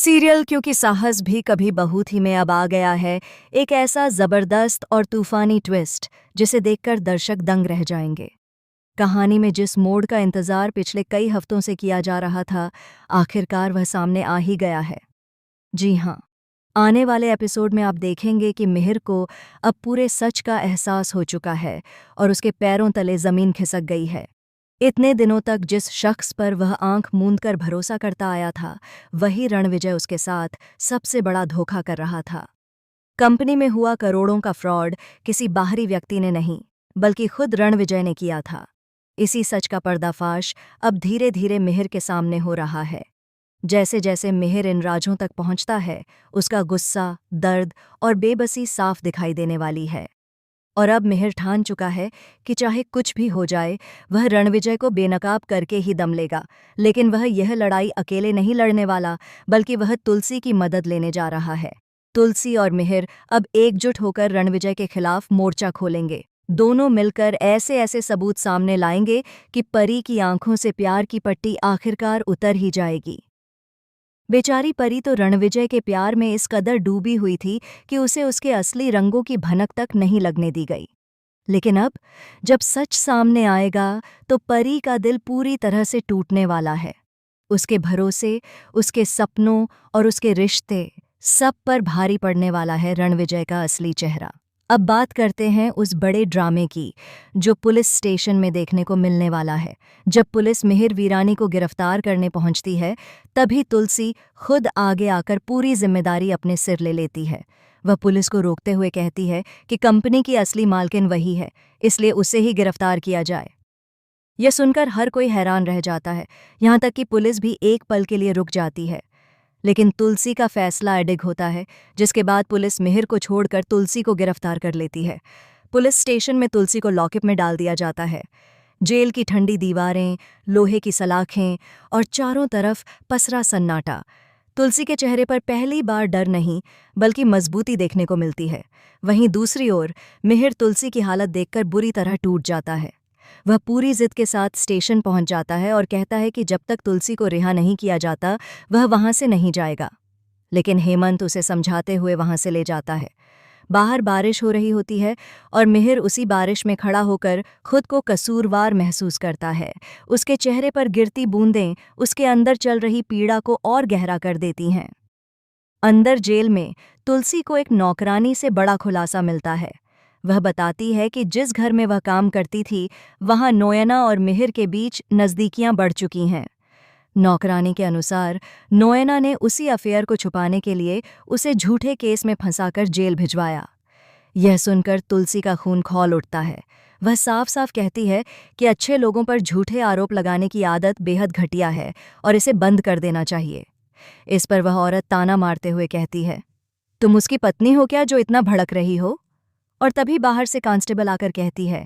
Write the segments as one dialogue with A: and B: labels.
A: Serial क्योंकि साहस भी कभी बहू थी में अब आ गया है एक ऐसा जबरदस्त और तूफानी ट्विस्ट जिसे देखकर दर्शक दंग रह जाएंगे। कहानी में जिस मोड़ का इंतजार पिछले कई हफ्तों से किया जा रहा था, आखिरकार वह सामने आ ही गया है। जी हाँ, आने वाले एपिसोड में आप देखेंगे कि मिहिर को अब पूरे सच का एहसास हो चुका है और उसके पैरों तले जमीन खिसक गई है। इतने दिनों तक जिस शख्स पर वह आंख मूंद कर भरोसा करता आया था, वही रणविजय उसके साथ सबसे बड़ा धोखा कर रहा था। कंपनी में हुआ करोड़ों का फ्रॉड किसी बाहरी व्यक्ति ने नहीं, बल्कि खुद रणविजय ने किया था। इसी सच का पर्दाफाश अब धीरे धीरे मिहिर के सामने हो रहा है। जैसे जैसे मिहिर इन राजों तक पहुंचता है, उसका गुस्सा, दर्द और बेबसी साफ दिखाई देने वाली है। और अब मिहिर ठान चुका है कि चाहे कुछ भी हो जाए, वह रणविजय को बेनकाब करके ही दम लेगा। लेकिन वह यह लड़ाई अकेले नहीं लड़ने वाला, बल्कि वह तुलसी की मदद लेने जा रहा है। तुलसी और मिहिर अब एकजुट होकर रणविजय के खिलाफ मोर्चा खोलेंगे। दोनों मिलकर ऐसे ऐसे सबूत सामने लाएंगे कि परी की आंखों से प्यार की पट्टी आखिरकार उतर ही जाएगी। बेचारी परी तो रणविजय के प्यार में इस कदर डूबी हुई थी कि उसे उसके असली रंगों की भनक तक नहीं लगने दी गई। लेकिन अब जब सच सामने आएगा तो परी का दिल पूरी तरह से टूटने वाला है। उसके भरोसे, उसके सपनों और उसके रिश्ते, सब पर भारी पड़ने वाला है रणविजय का असली चेहरा। अब बात करते हैं उस बड़े ड्रामे की जो पुलिस स्टेशन में देखने को मिलने वाला है। जब पुलिस मिहिर वीरानी को गिरफ्तार करने पहुंचती है, तभी तुलसी खुद आगे आकर पूरी जिम्मेदारी अपने सिर ले लेती है। वह पुलिस को रोकते हुए कहती है कि कंपनी की असली मालकिन वही है, इसलिए उसे ही गिरफ्तार किया जाए। यह सुनकर हर कोई हैरान रह जाता है, यहाँ तक कि पुलिस भी एक पल के लिए रुक जाती है। लेकिन तुलसी का फैसला अडिग होता है, जिसके बाद पुलिस मिहिर को छोड़कर तुलसी को गिरफ्तार कर लेती है। पुलिस स्टेशन में तुलसी को लॉकअप में डाल दिया जाता है। जेल की ठंडी दीवारें, लोहे की सलाखें और चारों तरफ पसरा सन्नाटा। तुलसी के चेहरे पर पहली बार डर नहीं, बल्कि मजबूती देखने को मिलती है। वहीं दूसरी ओर मिहिर तुलसी की हालत देखकर बुरी तरह टूट जाता है। वह पूरी जिद के साथ स्टेशन पहुंच जाता है और कहता है कि जब तक तुलसी को रिहा नहीं किया जाता, वह वहां से नहीं जाएगा। लेकिन हेमंत उसे समझाते हुए वहां से ले जाता है। बाहर बारिश हो रही होती है और मिहिर उसी बारिश में खड़ा होकर खुद को कसूरवार महसूस करता है। उसके चेहरे पर गिरती बूंदें उसके अंदर चल रही पीड़ा को और गहरा कर देती हैं। अंदर जेल में तुलसी को एक नौकरानी से बड़ा खुलासा मिलता है। वह बताती है कि जिस घर में वह काम करती थी, वहां नोयना और मिहिर के बीच नज़दीकियां बढ़ चुकी हैं। नौकरानी के अनुसार नोयना ने उसी अफेयर को छुपाने के लिए उसे झूठे केस में फंसाकर जेल भिजवाया। यह सुनकर तुलसी का खून खौल उठता है। वह साफ साफ कहती है कि अच्छे लोगों पर झूठे आरोप लगाने की आदत बेहद घटिया है और इसे बंद कर देना चाहिए। इस पर वह औरत ताना मारते हुए कहती है, तुम उसकी पत्नी हो क्या जो इतना भड़क रही हो? और तभी बाहर से कांस्टेबल आकर कहती है,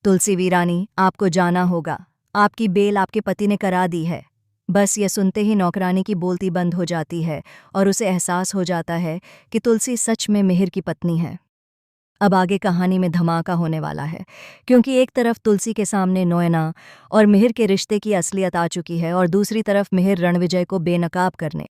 A: तुलसी वीरानी, आपको जाना होगा, आपकी बेल आपके पति ने करा दी है। बस यह सुनते ही नौकरानी की बोलती बंद हो जाती है और उसे एहसास हो जाता है कि तुलसी सच में मिहिर की पत्नी है। अब आगे कहानी में धमाका होने वाला है, क्योंकि एक तरफ तुलसी के सामने नोयना और मिहिर के रिश्ते की असलियत आ चुकी है और दूसरी तरफ मिहिर रणविजय को बेनकाब करने